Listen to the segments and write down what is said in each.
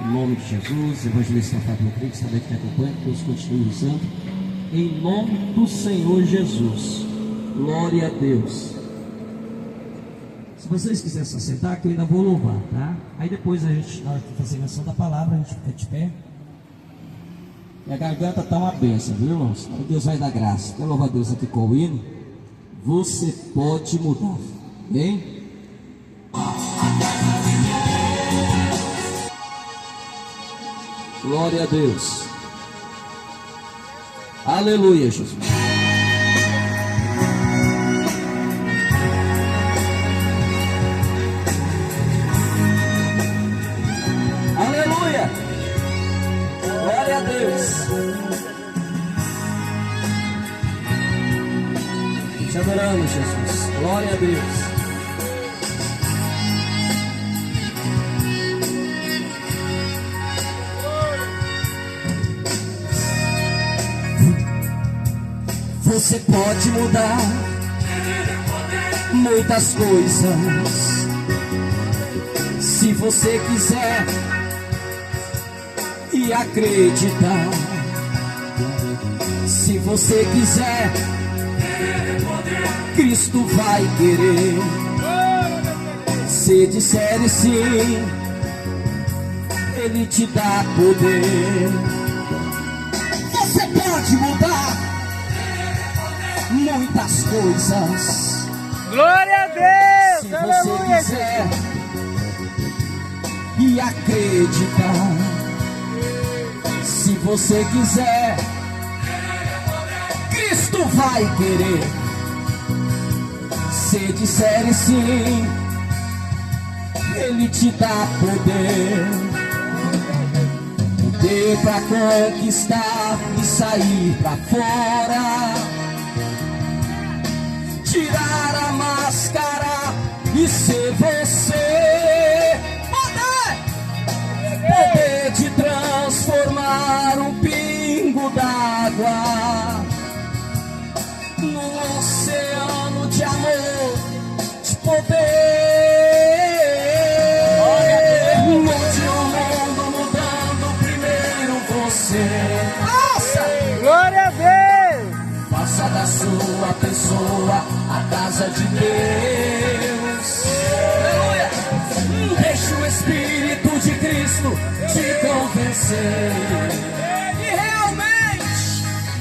Em nome de Jesus, evangelista Fábio Rodrigues, também que me acompanha, que Deus continue usando. Em nome do Senhor Jesus. Glória a Deus. Se vocês quiserem se assentar, que eu ainda vou louvar, tá? Aí depois a gente, na hora de fazer a menção da palavra, a gente fica de pé. E a garganta está uma bênção, viu, irmãos? Deus vai dar graça. Quer louvar a Deus aqui com o hino? Você pode mudar. Bem? Glória a Deus. Aleluia, Jesus. Aleluia. Glória a Deus. Te adoramos, Jesus. Glória a Deus. Você pode mudar muitas coisas se você quiser e acreditar. Se você quiser, Cristo vai querer. Se disser sim, Ele te dá poder. Você pode mudar muitas coisas. Glória a Deus! Se Aleluia! você quiser e acreditar. Se você quiser, Cristo vai querer. Se disser sim, Ele te dá poder. Poder pra conquistar e sair pra fora. Tirar a máscara e ser você. Poder de transformar um pingo d'água num oceano de amor, de poder. Onde o mundo mudando, primeiro você. Nossa! Glória a Deus! Faça da sua pessoa a casa de Deus. Aleluia! Deixe o Espírito de Cristo te convencer.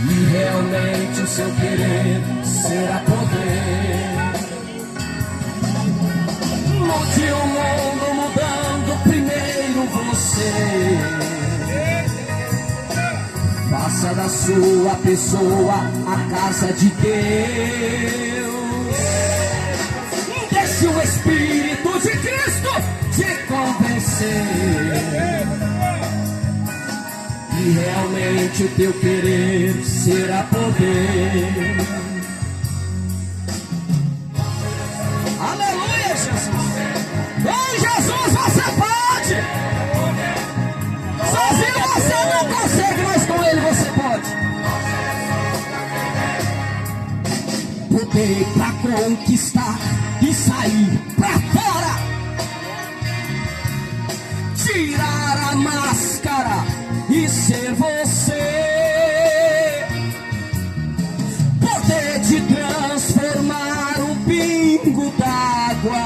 E realmente o seu querer será poder. Mude o mundo mudando primeiro você. Faça da sua pessoa a casa de Deus. Deixe o Espírito de Cristo te convencer. E realmente o teu querer será poder. Aleluia, Jesus. Em Jesus você pode. Sozinho você não consegue, mas com Ele você pode. Poder pra conquistar e sair pra fora. Tirar a máscara e ser você. Poder de transformar um pingo d'água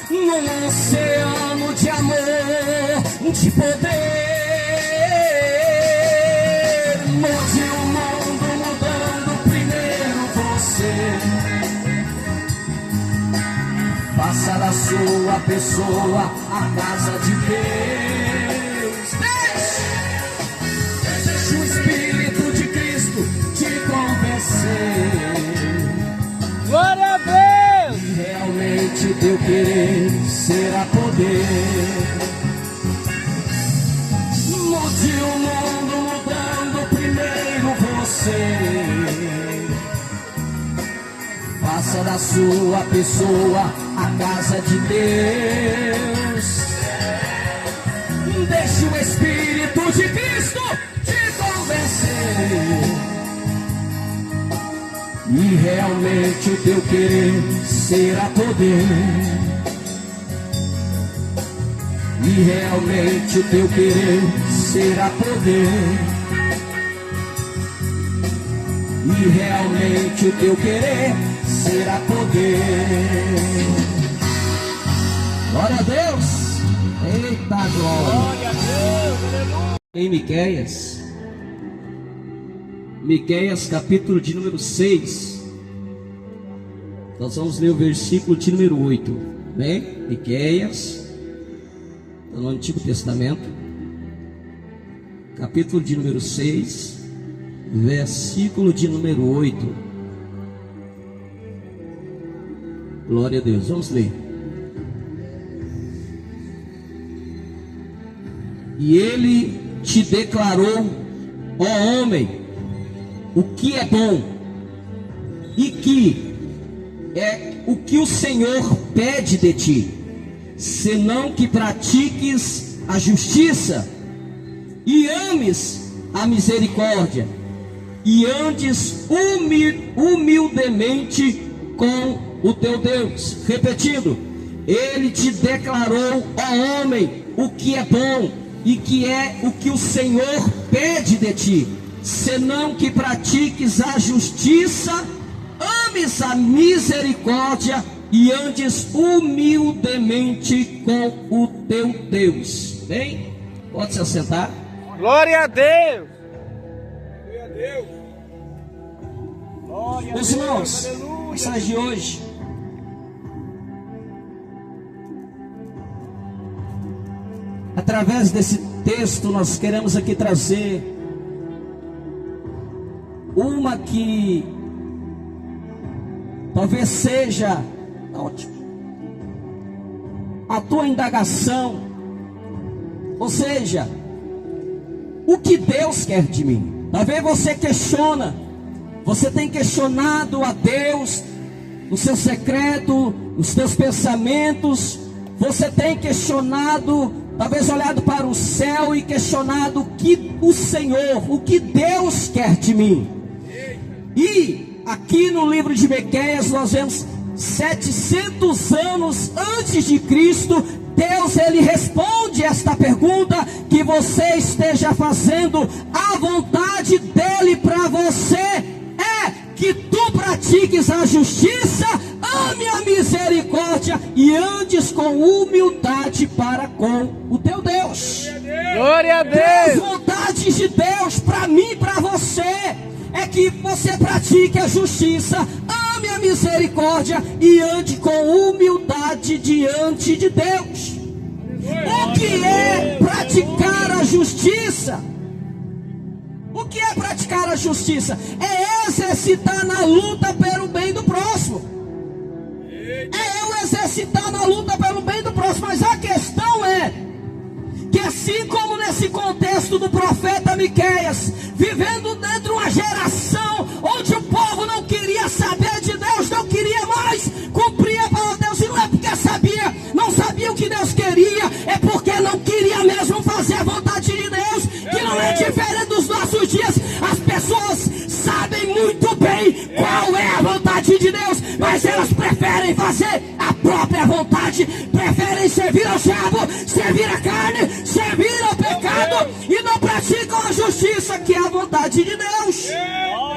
num oceano de amor, de poder. Mude o mundo mudando primeiro você. Faça da sua pessoa a casa de Deus. Deixe o Espírito de Cristo te convencer. Glória a Deus! E realmente o teu querer será poder. Mude o mundo mudando primeiro você. Faça da sua pessoa a casa de Deus. Deixe o Espírito de Cristo te convencer. E realmente o teu querer será poder. e realmente o teu querer será poder. E realmente o teu querer será poder. Glória a Deus. Eita glória. Glória a Deus, aleluia. Em Miqueias capítulo de número 6, nós vamos ler o versículo de número 8, bem? Miqueias, no Antigo Testamento, capítulo de número 6, versículo de número 8. Glória a Deus, vamos ler. E ele te declarou, ó homem, o que é bom, e que é o que o Senhor pede de ti, senão que pratiques a justiça, e ames a misericórdia, e andes humildemente com o teu Deus. Repetindo, ele te declarou, ó homem, o que é bom, e que é o que o Senhor pede de ti, senão que pratiques a justiça, ames a misericórdia e andes humildemente com o teu Deus. Bem? Pode se assentar. Glória a Deus. Glória a Deus. Glória a Meus Deus, irmãos, aleluia. mensagem de hoje. Através desse texto nós queremos aqui trazer uma que talvez seja a tua indagação, ou seja, o que Deus quer de mim. Talvez você questiona, você tem questionado a Deus no seu secreto, nos teus pensamentos, você tem questionado, talvez olhado para o céu e questionado o que o Senhor, o que Deus quer de mim. E aqui no livro de Miqueias nós vemos 700 anos antes de Cristo, Deus ele responde esta pergunta que você esteja fazendo. A vontade dele para você é que tu pratiques a justiça, ame a misericórdia e andes com humildade para com o teu Deus. Glória a As Deus. vontades de Deus para mim e para você é que você pratique a justiça, ame a misericórdia e ande com humildade diante de Deus. O que é praticar a justiça? O que é praticar a justiça? É exercitar na luta pelo bem do próximo. É eu exercitar na luta pelo bem do próximo. Mas a questão é que assim como nesse contexto do profeta Miqueias, vivendo dentro de uma geração onde o povo não queria saber de Deus, não queria mais cumprir a palavra de Deus, e não é porque não sabia o que Deus queria, é porque não queria mesmo fazer a vontade de Deus, que não é diferente dos nossos dias. As pessoas sabem muito bem qual é a vontade de Deus, mas elas preferem fazer a própria vontade, preferem servir ao diabo, servir a carne, servir ao pecado e não praticam a justiça, que é a vontade de Deus.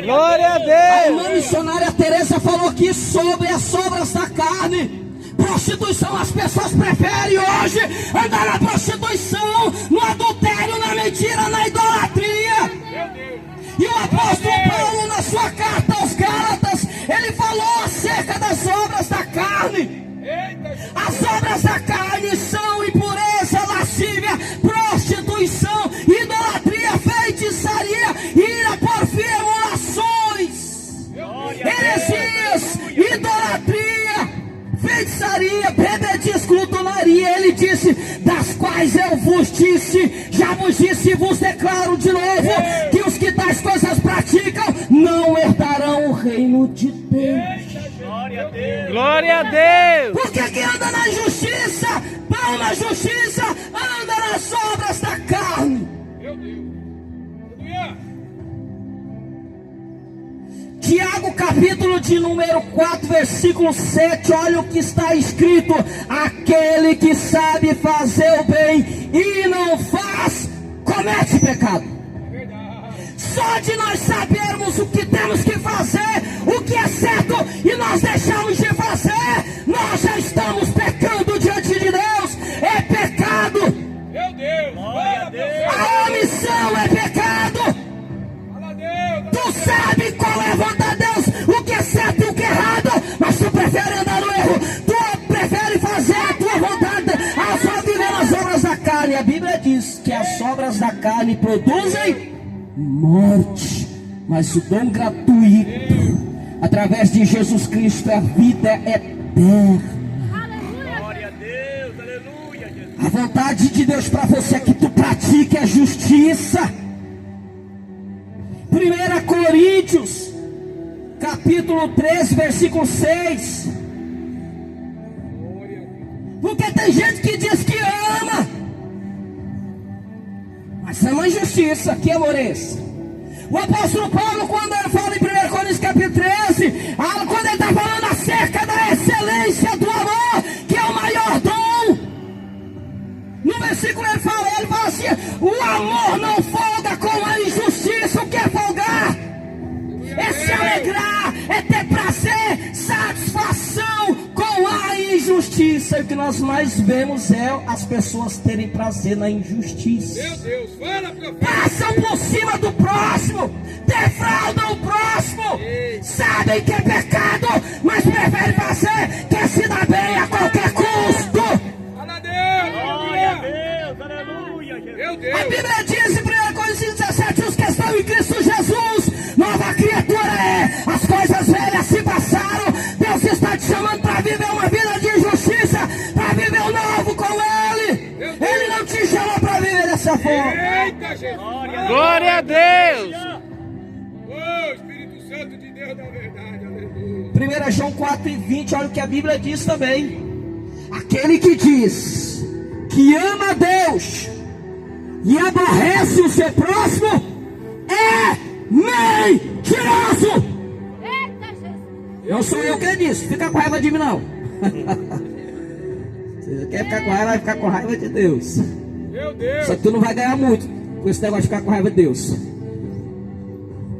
Glória a A Deus. irmã missionária Teresa falou aqui sobre as obras da carne. Prostituição, as pessoas preferem hoje andar na prostituição, no adultério, na mentira, na idolatria. E o apóstolo Paulo, na sua carta aos Gálatas, ele falou acerca das obras da carne. As obras da carne são impureza, lascívia, prostituição, idolatria, feitiçaria, ira, porfia, emulações, heresias, idolatria, feitiçaria, bebedice, glutonaria. Ele disse, das quais eu vos disse, já vos disse e vos declaro de novo, que os que tais coisas praticam não herdarão o reino de Deus. Glória a Deus. Porque quem anda na justiça, não na justiça, anda nas obras da carne. Tiago, capítulo de número 4, versículo 7, olha o que está escrito: aquele que sabe fazer o bem e não faz, comete pecado. Só de nós sabermos o que temos que fazer, o que é certo, e nós deixamos de fazer, nós já estamos pecando diante de Deus. É pecado. Meu Deus. Glória a Deus. A omissão é pecado. Tu sabe qual é a vontade de Deus, o que é certo e o que é errado, mas tu prefere andar no erro, tu prefere fazer a tua vontade, a só viver nas obras da carne. A Bíblia diz que as obras da carne produzem morte, mas o dom gratuito, através de Jesus Cristo, é a vida eterna. Glória a Deus. Aleluia, Jesus. A vontade de Deus para você é que tu pratique a justiça. 1 Coríntios, capítulo 13, versículo 6. Porque tem gente que diz que ama, mas ama a injustiça. Que amor é esse? O apóstolo Paulo, quando ele fala em 1 Coríntios capítulo 13, quando ele está falando acerca da excelência do amor, que é o maior dom, no versículo ele fala assim: o amor não folga com a injustiça. O que é folgar? É se alegrar, é ter prazer, satisfação com a injustiça. E o que nós mais vemos é as pessoas terem prazer na injustiça. Meu Deus, fala, profeta. Passam por cima do próximo, defraudam o próximo, sabem que é pecado, mas preferem fazer, quer se dar bem a qualquer custo. Fala a Deus. Glória a Deus, aleluia, Jesus. Meu A Deus. Bíblia diz em 1 Coríntios 17: os que estão em Cristo Jesus, nova criatura é, as coisas velhas se passaram. Deus está te chamando para viver uma vida de justiça, para viver o novo com Ele. Ele não te chamou para viver dessa forma. Eita, Jesus. Glória a Deus. Oh, Espírito Santo de Deus da verdade. Aleluia. 1 João 4:20, olha o que a Bíblia diz também: aquele que diz que ama a Deus e aborrece o seu próximo é mentiroso. Não sou eu que disse, fica com raiva de mim não. Você quer ficar com raiva, vai ficar com raiva de Deus. Meu Deus. Só que tu não vai ganhar muito com esse negócio de ficar com raiva de Deus,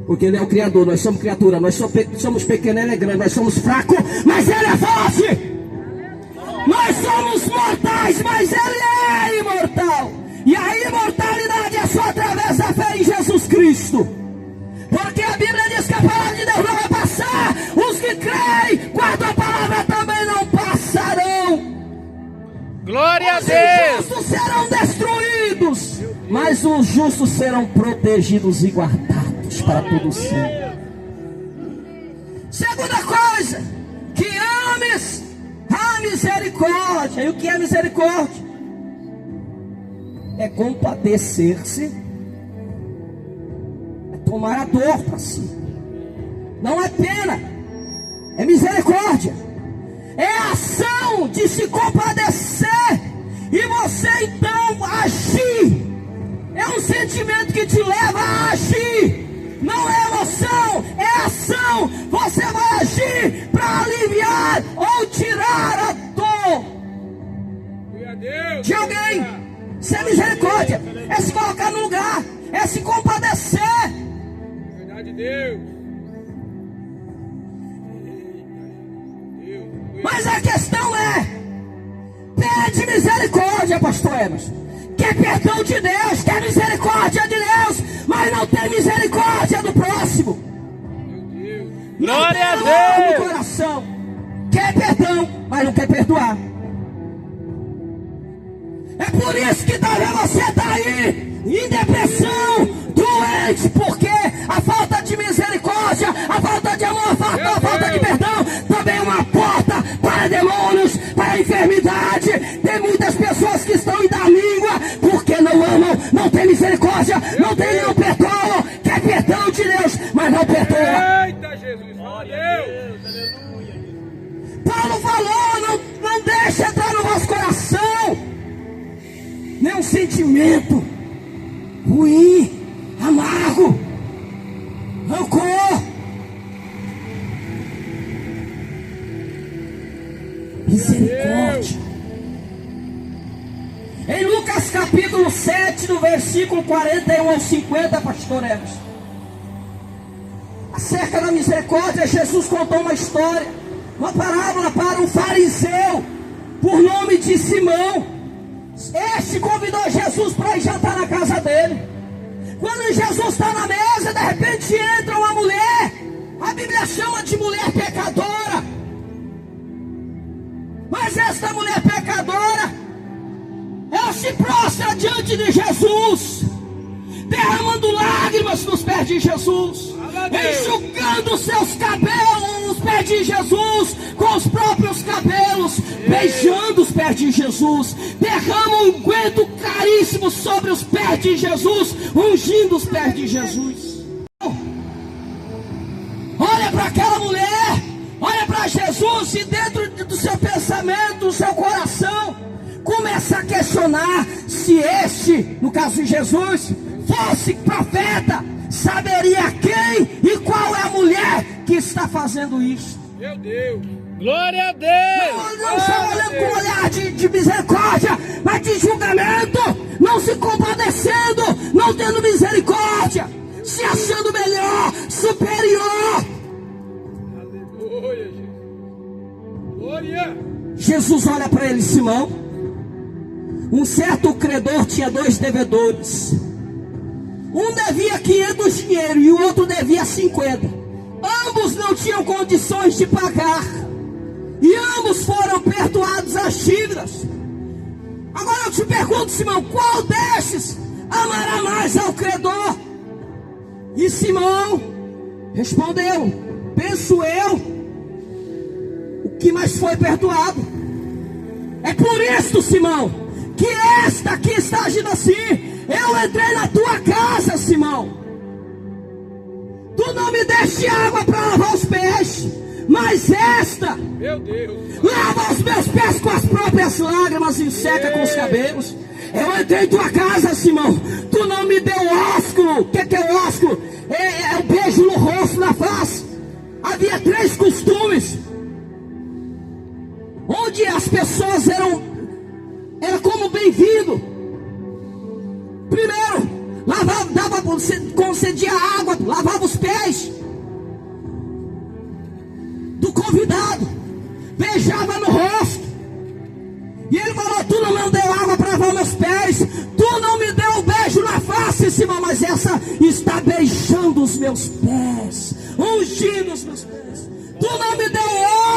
porque Ele é o Criador, nós somos criatura, nós somos pequenos, Ele é grande, nós somos fracos, mas Ele é forte. Nós somos mortais, mas Ele é imortal. E a imortalidade é só através da fé em Jesus Cristo. Porque a Bíblia diz que a palavra de Deus não vai passar. Os que creem, guardam a palavra, também não passarão. Glória a Os Deus. injustos serão destruídos, mas os justos serão protegidos e guardados para todo sempre. Segunda coisa, que ames a misericórdia. E o que é misericórdia? É compadecer-se, é tomar a dor para si. Não é pena, é misericórdia. É a ação de se compadecer e você então agir. É um sentimento que te leva a agir. Não é emoção, é ação. Você vai agir para aliviar ou tirar a dor Glória a Deus. de alguém. Isso é misericórdia, é se colocar no lugar, é se compadecer. Verdade de Deus. Mas a questão é: pede misericórdia, pastor Emerson. Quer perdão de Deus, quer misericórdia de Deus, mas não tem misericórdia do próximo. Não Glória tem a amor Deus. no coração. Quer perdão, mas não quer perdoar. É por isso que talvez você está aí em depressão, doente, porque a falta de misericórdia, a falta de amor, a falta de perdão também é uma porta para demônios, para enfermidade. Tem muitas pessoas que estão indo à língua porque não amam, não tem misericórdia, não perdoam, quer perdão de Deus, mas não perdoa. Eita, Jesus. Glória a Deus. Paulo falou: não deixa entrar no vosso coração nenhum sentimento ruim, amargo, rancor, Lucas capítulo 7, do versículo 41 ao 50, pastor Emerson. Acerca da misericórdia, Jesus contou uma história, uma parábola para um fariseu, por nome de Simão. Este convidou Jesus para ir jantar na casa dele. Quando Jesus está na mesa, de repente entra uma mulher. A Bíblia chama de mulher pecadora. Mas esta mulher pecadora, ela se prostra diante de Jesus, derramando lágrimas nos pés de Jesus, enxugando os seus cabelos nos pés de Jesus, com os próprios cabelos, beijando os pés de Jesus, derrama um unguento caríssimo sobre os pés de Jesus, ungindo os pés de Jesus. Olha para aquela mulher, olha para Jesus, e dentro do seu pensamento, do seu coração, começa a questionar se este, no caso de Jesus, fosse profeta, saberia quem e qual é a mulher que está fazendo isso. Meu Deus. Glória a Deus. Não está olhando com um olhar de misericórdia, mas de julgamento, não se compadecendo, não tendo misericórdia, se achando melhor, superior. Aleluia, Jesus. Glória. Jesus olha para ele: Simão, um certo credor tinha 2 devedores. Um devia 500 dinheiro e o outro devia 50. Ambos não tinham condições de pagar, e ambos foram perdoados as dívidas. Agora eu te pergunto, Simão, qual destes amará mais ao credor? E Simão respondeu: penso eu, o que mais foi perdoado. É por isso, Simão, que esta que está agindo assim. Eu entrei na tua casa, Simão. Tu não me deste água para lavar os pés, mas esta, Meu Deus. lava os meus pés com as próprias lágrimas e seca com os cabelos. Eu entrei em tua casa, Simão. Tu não me deu ósculo. O que é o ósculo? É o beijo no rosto, na face. Havia 3 costumes onde as pessoas eram como bem-vindo. Primeiro, concedia água, lavava os pés do convidado, beijava no rosto. E ele falou: tu não me deu água para lavar meus pés, tu não me deu um beijo na face, Simão, mas essa está beijando os meus pés, ungindo os meus pés. Tu não me deu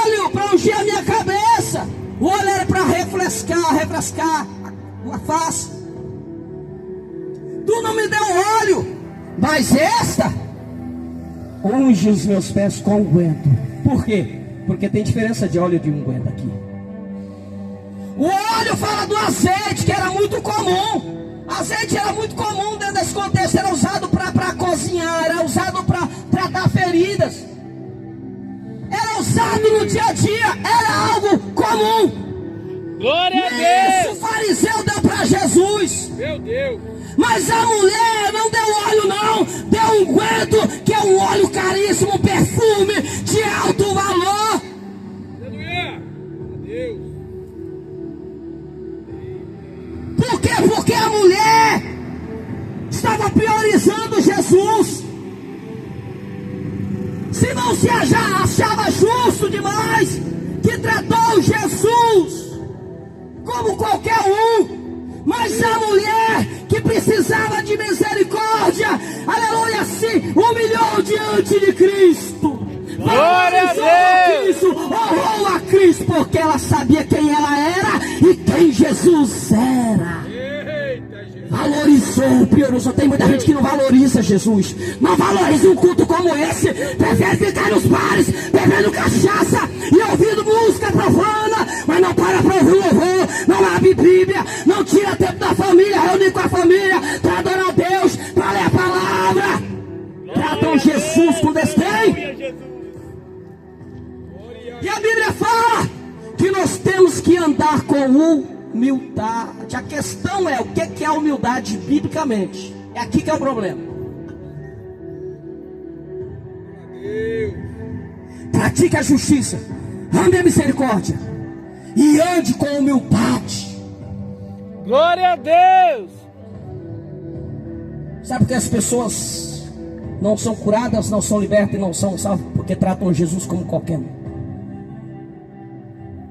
óleo para ungir a minha cabeça. O óleo era para refrescar a face. Tu não me deu óleo, mas esta unge os meus pés com unguento. Por quê? Porque tem diferença de óleo e de unguento aqui. O óleo fala do azeite, que era muito comum. Azeite era muito comum dentro desse contexto. Era usado para cozinhar, era usado para tratar feridas, era usado no dia a dia, era algo comum. Glória a Isso Deus. o fariseu deu para Jesus. Meu Deus. Mas a mulher não deu óleo não, deu unguento, que é um óleo caríssimo, um perfume de alto valor. Aleluia. Deus. Por quê? Porque a mulher estava priorizando Jesus. Se não se achava justo demais, que tratou Jesus como qualquer um. Mas a mulher que precisava de misericórdia, aleluia, se humilhou diante de Cristo. Glória a Deus. Cristo, honrou a Cristo, porque ela sabia quem ela era e quem Jesus era. Eita, Jesus. Valorizou, priorizou. Tem muita gente que não valoriza Jesus, não valoriza um culto como esse, prefere ficar nos bares, bebendo cachaça e ouvindo música profana, mas não para ouvir louvor, não abre Bíblia, não tira tempo da família, reunir com a família, para adorar a Deus, para ler a palavra. Tratam Jesus com desdém. E a Bíblia fala que nós temos que andar com humildade. A questão é: o que é humildade biblicamente? É aqui que é o problema. Deus. Pratique a justiça, ame a misericórdia e ande com humildade. Glória a Deus. Sabe por que as pessoas não são curadas, não são libertas e não são salvas? Porque tratam Jesus como qualquer um.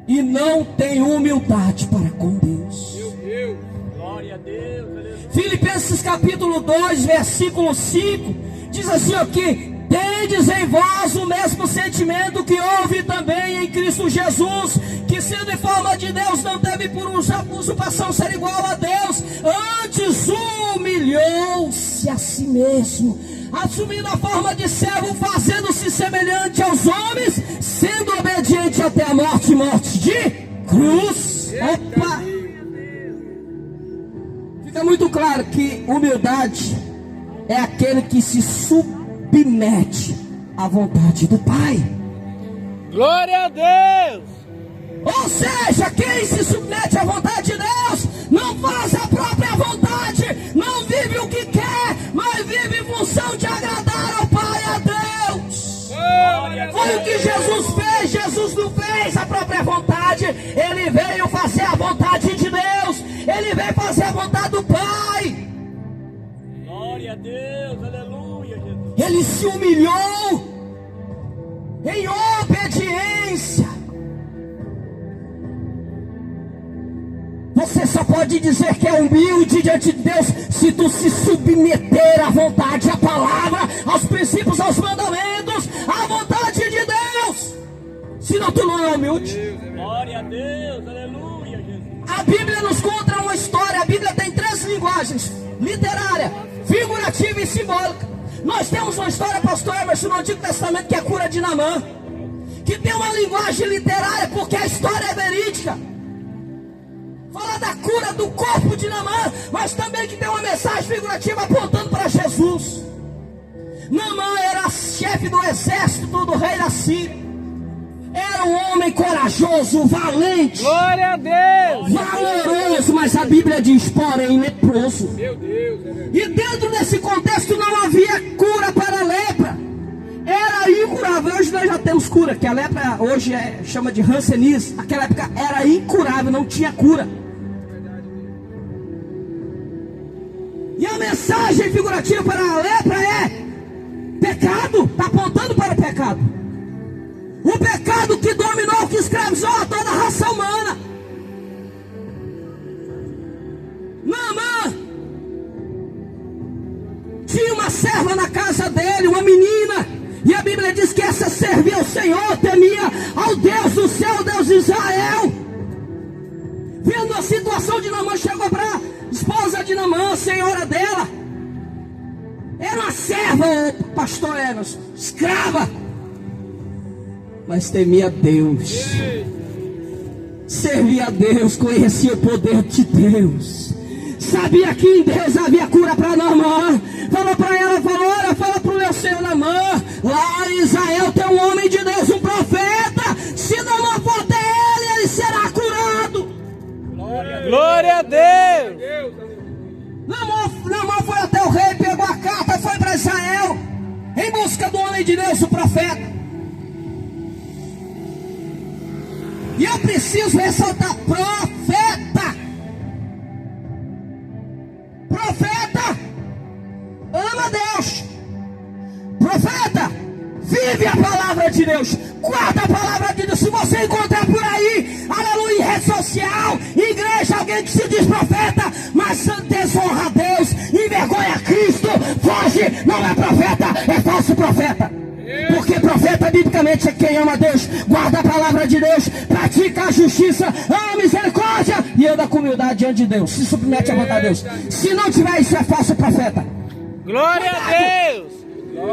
E não tem humildade para com Deus. Meu Deus. Glória a Deus. Filipenses capítulo 2, versículo 5, diz assim aqui: tendes em vós o mesmo sentimento que houve também em Cristo Jesus, que sendo em forma de Deus, não teve por usurpação ser igual a Deus, antes humilhou-se a si mesmo, assumindo a forma de servo, fazendo-se semelhante aos homens, sendo obediente até a morte, morte de cruz. Opa! Fica muito claro que humildade é aquele que se submete à vontade do Pai. Glória a Deus. Ou seja, quem se submete à vontade de Deus não faz a própria vontade, não vive o que quer, mas vive em função de agradar ao Pai, a Deus. Foi o que Jesus fez. Jesus não fez a própria vontade, ele veio fazer a vontade de Deus, ele veio fazer a vontade do Pai. Glória a Deus, aleluia, Jesus. Ele se humilhou em obediência. Você só pode dizer que é humilde diante de Deus se tu se submeter à vontade, à palavra, aos princípios, aos mandamentos, à vontade de Deus. Senão tu não é humilde. Glória a Deus, aleluia, Jesus. A Bíblia nos conta uma história. A Bíblia tem 3 linguagens: literária, figurativa e simbólica. Nós temos uma história, pastor Emerson, no Antigo Testamento, que é a cura de Naamã, que tem uma linguagem literária, porque a história é verídica. Fala da cura do corpo de Naamã, mas também que tem uma mensagem figurativa apontando para Jesus. Naamã era chefe do exército do rei da Síria. Era um homem corajoso, valente, Glória a Deus. valoroso, mas a Bíblia diz, porém, leproso. Meu Deus. E dentro desse contexto não havia cura para a lepra. Era incurável. Hoje nós já temos cura, que a lepra hoje chama de hanseníase. Naquela época era incurável, não tinha cura. E a mensagem figurativa para a lepra é pecado, está apontando para o pecado. O pecado que dominou, que escravizou a toda a raça humana. Naamã tinha uma serva na casa dele, uma menina. E a Bíblia diz que essa servia ao Senhor, temia ao Deus do céu, Deus de Israel. Vendo a situação de Naamã, chegou para a esposa de Naamã, a senhora dela. Era uma serva, pastor Emerson, escrava, mas temia a Deus, servia a Deus, conhecia o poder de Deus, sabia que em Deus havia cura para Naamã. Falou para ela, falou, olha, fala para o meu senhor Naamã, lá em Israel tem um homem de Deus, um profeta, se Naamã for até ele será curado. Glória a Deus. Naamã foi até o rei, pegou a carta, foi para Israel, em busca do homem de Deus, o profeta. E eu preciso ressaltar, profeta. Profeta ama Deus. Profeta vive a palavra de Deus, guarda a palavra de Deus. Se você encontrar por aí, aleluia, em rede social, igreja, alguém que se diz profeta, mas desonra a Deus, envergonha Cristo, foge, não é profeta, é falso profeta. Porque profeta biblicamente é quem ama Deus, guarda a palavra de Deus, pratica a justiça, ama a misericórdia e anda com humildade diante de Deus, se submete à vontade de Deus. Se não tiver isso, é falso profeta. Glória a Deus.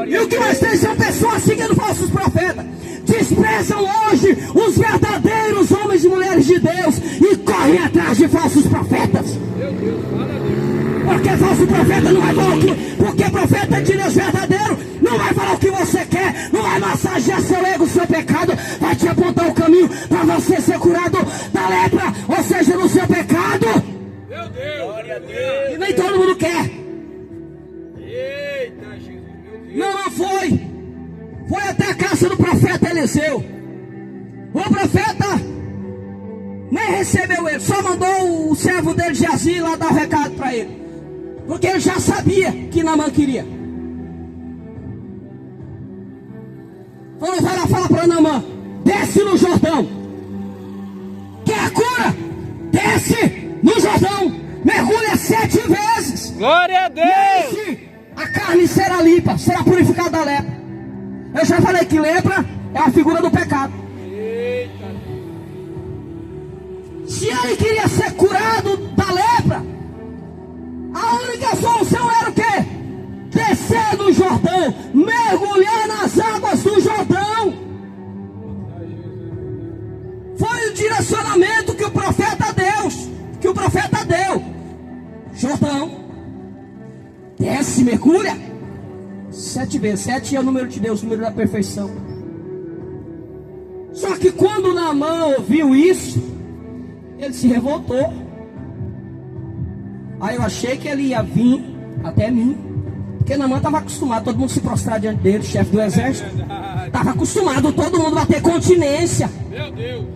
E o que mais tem são pessoas seguindo falsos profetas. Desprezam hoje os verdadeiros homens e mulheres de Deus e correm atrás de falsos profetas. Meu Deus, fala a Deus. Porque falso profeta não vai falar o que... Porque profeta de Deus verdadeiro não vai falar o que você quer, não vai massagear seu ego, seu pecado, vai te apontar o caminho para você ser curado da lepra, ou seja, no seu pecado. Meu Deus. Glória a E Deus. nem todo mundo quer. Eita, Jesus. Meu Deus. Não foi até a casa do profeta Eliseu. O profeta, nem recebeu ele, só mandou o servo dele Geazi lá dar o recado para ele, porque ele já sabia que Naamã queria. Falou, vai lá, fala para Naamã, desce no Jordão. Quer a cura? Desce no Jordão, mergulha 7 vezes. Glória a Deus. A carne será limpa, será purificada da lepra. Eu já falei que lepra é a figura do pecado. Eita. Se ele queria ser curado da lepra, a única solução era o quê? Descer no Jordão, mergulhar nas águas do Jordão. Foi o direcionamento que o profeta deu. Jordão, desce, mergulha 7 vezes. 7 é o número de Deus, o número da perfeição. Só que quando Naamã ouviu isso, ele se revoltou. Aí eu achei que ele ia vir até mim, porque Naamã estava acostumado, todo mundo se prostrar diante dele, chefe do exército. Estava acostumado, todo mundo a ter continência. Meu Deus.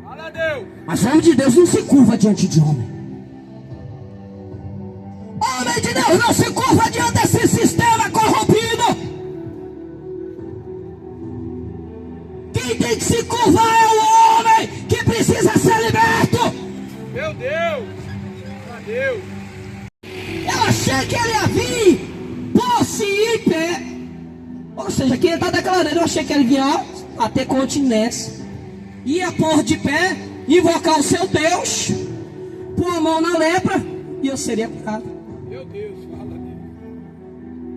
Fala a Deus. Mas homem de Deus não se curva diante de homem. Homem de Deus não se curva diante desse sistema corrompido. Quem tem que se curvar é o homem que precisa ser liberto. Meu Deus. Meu Deus. Eu achei que ele ia vir, pôr-se em pé. Ou seja, aqui ele está declarando, eu achei que ele vinha a ter continência, ia pôr de pé, invocar o seu Deus, pôr a mão na lepra e eu seria curado. Meu Deus, fala a Deus.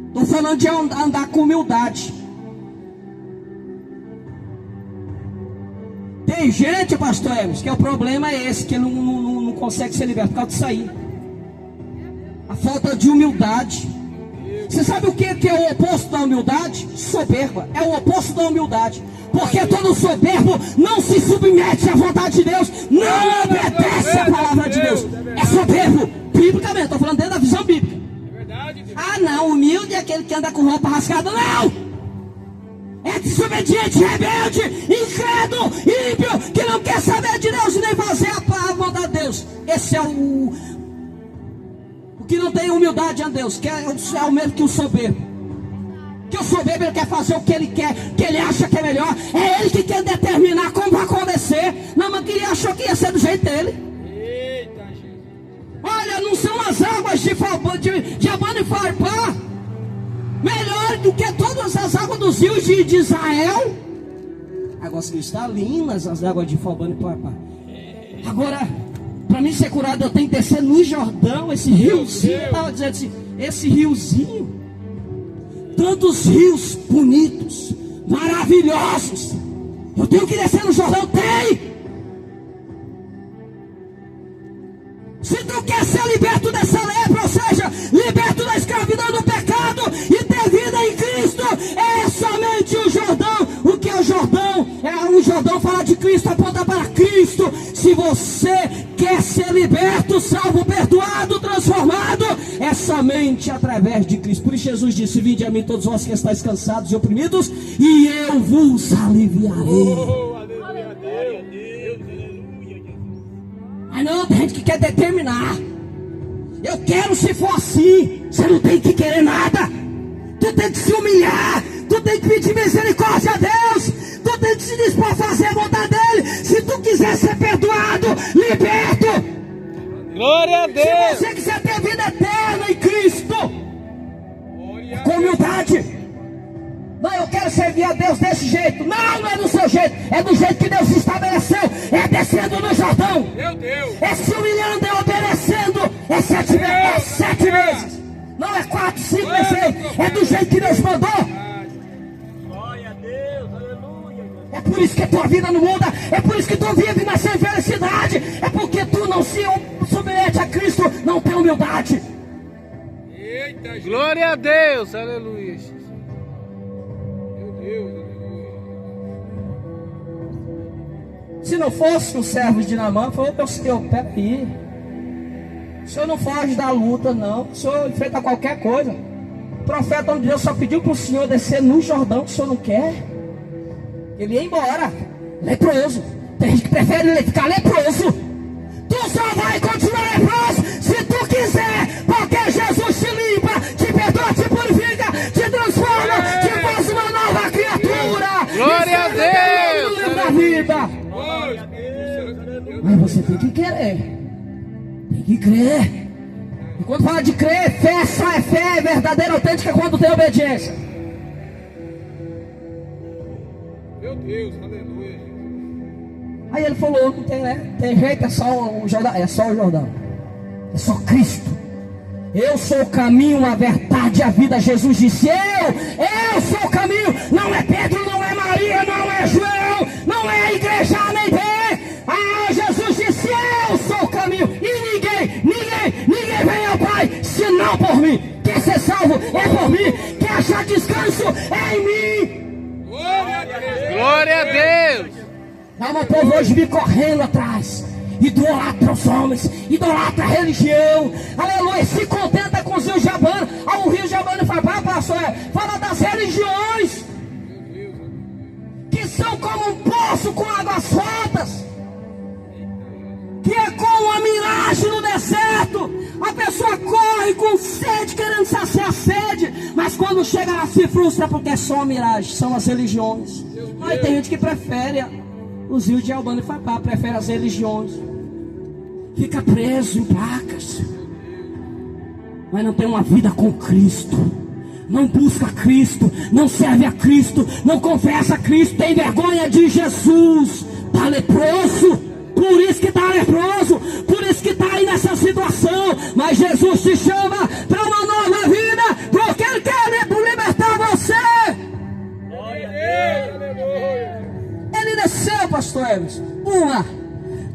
Estou falando de andar com humildade. Tem gente, pastor Hermes, que o problema é esse, que não consegue ser liberto por causa disso aí. A falta de humildade. Você sabe o que é o oposto da humildade? Soberba. É o oposto da humildade. Porque todo soberbo não se submete à vontade de Deus, não obedece à palavra de Deus. É soberbo, biblicamente, estou falando dentro da visão bíblica. É verdade, Deus. Ah não, humilde é aquele que anda com roupa rasgada. Não! É desobediente, rebelde, incrédulo, ímpio, que não quer saber de Deus e nem fazer a vontade de Deus. Esse é o que não tem humildade a Deus, que é o mesmo que o soberbo. Que o soberbo ele quer fazer o que ele quer, que ele acha que é melhor. É ele que quer determinar como vai acontecer. Naamã queria, achou que ia ser do jeito dele. Eita, Jesus. Olha, não são as águas de Abana e Farpá melhor do que todas as águas dos rios de Israel? Águas cristalinas, as águas de Abana e Farpá. Agora, para mim ser curado, eu tenho que descer no Jordão, esse riozinho. Eu estava dizendo assim, esse riozinho. Tantos rios bonitos, maravilhosos. Eu tenho que descer no Jordão? Tem! Se tu quer ser liberto dessa lepra, ou seja, liberto da escravidão do pecado e ter vida em Cristo, é somente o Jordão. O que é o Jordão? O Jordão fala de Cristo, aponta para Cristo. Se você quer ser liberto, salvo, perdoado, transformado, é somente através de Cristo. Por isso Jesus disse, vinde a mim todos vós que estáis cansados e oprimidos, e eu vos aliviarei. Oh, aleluia, Deus, aleluia, Jesus. Mas não, tem gente que quer determinar. Eu quero se for assim. Você não tem que querer nada. Tu tem que se humilhar. Tu tem que pedir misericórdia a Deus. Tu tem que se dispor a fazer a vontade dele. Se tu quiser ser perdoado, liberto. Glória a Deus. Se você quiser ter vida eterna em Cristo, Glória a com humildade. Não, eu quero servir a Deus desse jeito. Não, não é do seu jeito. É do jeito que Deus estabeleceu. É descendo no Jordão. Meu Deus. É se humilhando, é obedecendo. É 7 vezes. É 7 vezes. Não é 4, 5, é 6. É do jeito que Deus mandou. Glória a Deus, aleluia. É por isso que tua vida não muda. É por isso que tu vive nessa infelicidade. É porque tu não se submete a Cristo. Não tem humildade. Eita, Jesus. Glória a Deus, aleluia. Meu Deus, aleluia. Se não fosse os servos de Naamã, falou, meu senhor, peraí. O senhor não foge da luta, não. O senhor enfrenta qualquer coisa. O profeta de Deus só pediu para o senhor descer no Jordão, que o senhor não quer. Ele ia embora, leproso. Tem gente que prefere ficar leproso. Tu só vai continuar leproso se tu quiser, porque Jesus te limpa, te perdoa, te purifica, te transforma, te faz uma nova criatura. Glória a Deus! Livro da vida. Mas você tem que querer, tem que crer. E quando fala de crer, fé só é fé, é verdadeira, autêntica quando tem obediência. Meu Deus, aleluia. Aí ele falou, não tem, né? Tem jeito, é só o Jordão. É só o Jordão. É só Cristo. Eu sou o caminho, a verdade e a vida. Jesus disse, eu sou o caminho. Não é Pedro, não é Maria, não é João, não é a igreja, nem bem. Jesus disse, eu sou o caminho. E ninguém vem ao Pai, senão por mim. Quer ser salvo é por mim. Quer achar descanso é em mim. Glória a Deus. Glória a Deus! O povo hoje vem correndo atrás, idolatra os homens, idolatra a religião, aleluia, se contenta com os rios de Abana. O rio de Abana fala, pastor, fala das religiões, que são como um poço com águas rotas, que é como uma miragem no deserto. A pessoa corre com sede, querendo saciar a sede, mas quando chega ela se frustra porque é só uma miragem, são as religiões. Aí tem gente que prefere os rios de Albano e Fapá, prefere as religiões, fica preso em placas, mas não tem uma vida com Cristo, não busca Cristo, não serve a Cristo, não confessa a Cristo, tem vergonha de Jesus, está leproso, por isso que está leproso, por isso que está aí nessa situação. Mas Jesus te chama para uma nova vida, porque Ele quer libertar você. Glória a Deus, aleluia. Ele desceu, pastor Emerson. 1,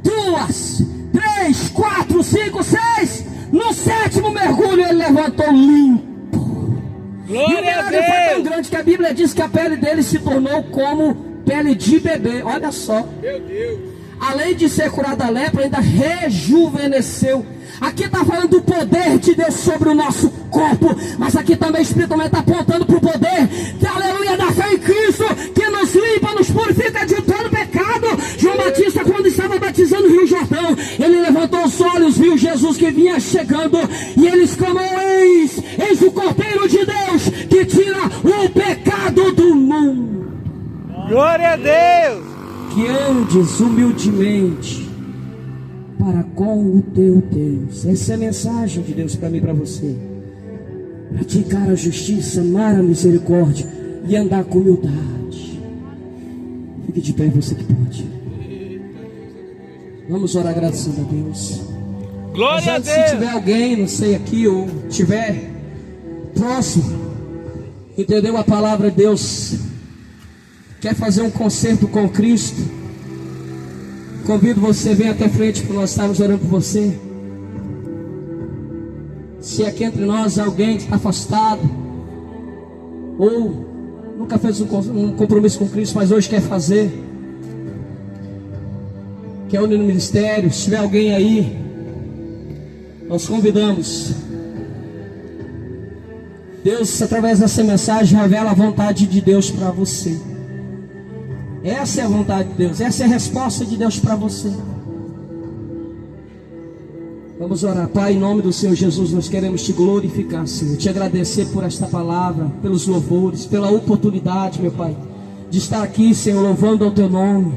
2, 3, 4, 5, 6. No 7º mergulho ele levantou limpo. E o Glória a milagre foi tão Deus! grande que a Bíblia diz que a pele dele se tornou como pele de bebê. Olha só. Meu Deus. Além de ser curado da lepra, ainda rejuvenesceu. Aqui está falando do poder de Deus sobre o nosso corpo, mas aqui também espiritualmente está apontando para o poder, aleluia, da fé em Cristo, que nos limpa, nos purifica de todo pecado. João Batista, quando estava batizando o Rio Jordão, ele levantou os olhos, viu Jesus que vinha chegando, e ele exclamou, eis o Cordeiro de Deus, que tira o pecado do mundo. Glória a Deus! Que andes humildemente para com o teu Deus. Essa é a mensagem de Deus para mim e para você. Praticar a justiça, amar a misericórdia e andar com humildade. Fique de pé, você que pode. Vamos orar agradecendo a Deus. Glória a Mas antes, se Deus! tiver alguém, não sei aqui, ou tiver próximo, entendeu a palavra de Deus, quer fazer um concerto com Cristo, convido você, vem até frente para nós estarmos orando por você. Se aqui entre nós alguém que está afastado, ou nunca fez um compromisso com Cristo, mas hoje quer fazer, quer unir no ministério, se tiver alguém aí, nós convidamos. Deus, através dessa mensagem, revela a vontade de Deus para você. Essa é a vontade de Deus, essa é a resposta de Deus para você. Vamos orar. Pai, em nome do Senhor Jesus, nós queremos te glorificar, Senhor, te agradecer por esta palavra, pelos louvores, pela oportunidade, meu Pai, de estar aqui, Senhor, louvando ao teu nome.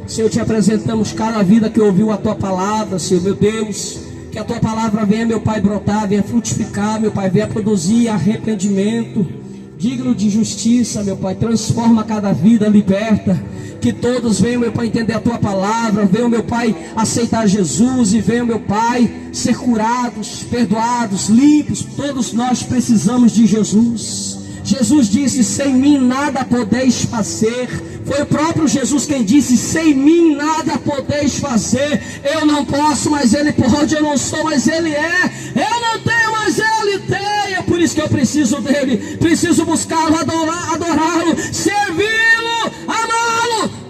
Senhor, te apresentamos cada vida que ouviu a tua palavra, Senhor, meu Deus, que a tua palavra venha, meu Pai, brotar, venha frutificar, meu Pai, venha produzir arrependimento, digno de justiça, meu Pai, transforma cada vida, liberta, que todos venham, meu Pai, entender a tua palavra, venham, meu Pai, aceitar Jesus, e venham, meu Pai, ser curados, perdoados, limpos. Todos nós precisamos de Jesus. Jesus disse, sem mim nada podeis fazer. Foi o próprio Jesus quem disse, sem mim nada podeis fazer. Eu não posso, mas Ele pode. Eu não sou, mas Ele é. Eu não tenho, mas Ele tem. É por isso que eu preciso dEle. Preciso buscá-lo, adorá-lo, servi-lo, amá-lo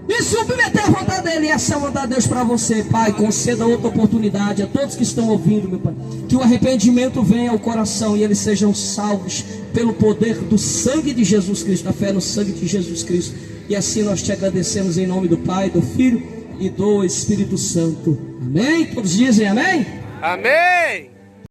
e submeter a vontade dEle. Essa é a vontade de Deus para você, Pai. Conceda outra oportunidade a todos que estão ouvindo, meu Pai, que o arrependimento venha ao coração e eles sejam salvos pelo poder do sangue de Jesus Cristo, a fé no sangue de Jesus Cristo. E assim nós te agradecemos em nome do Pai, do Filho e do Espírito Santo. Amém? Todos dizem amém? Amém.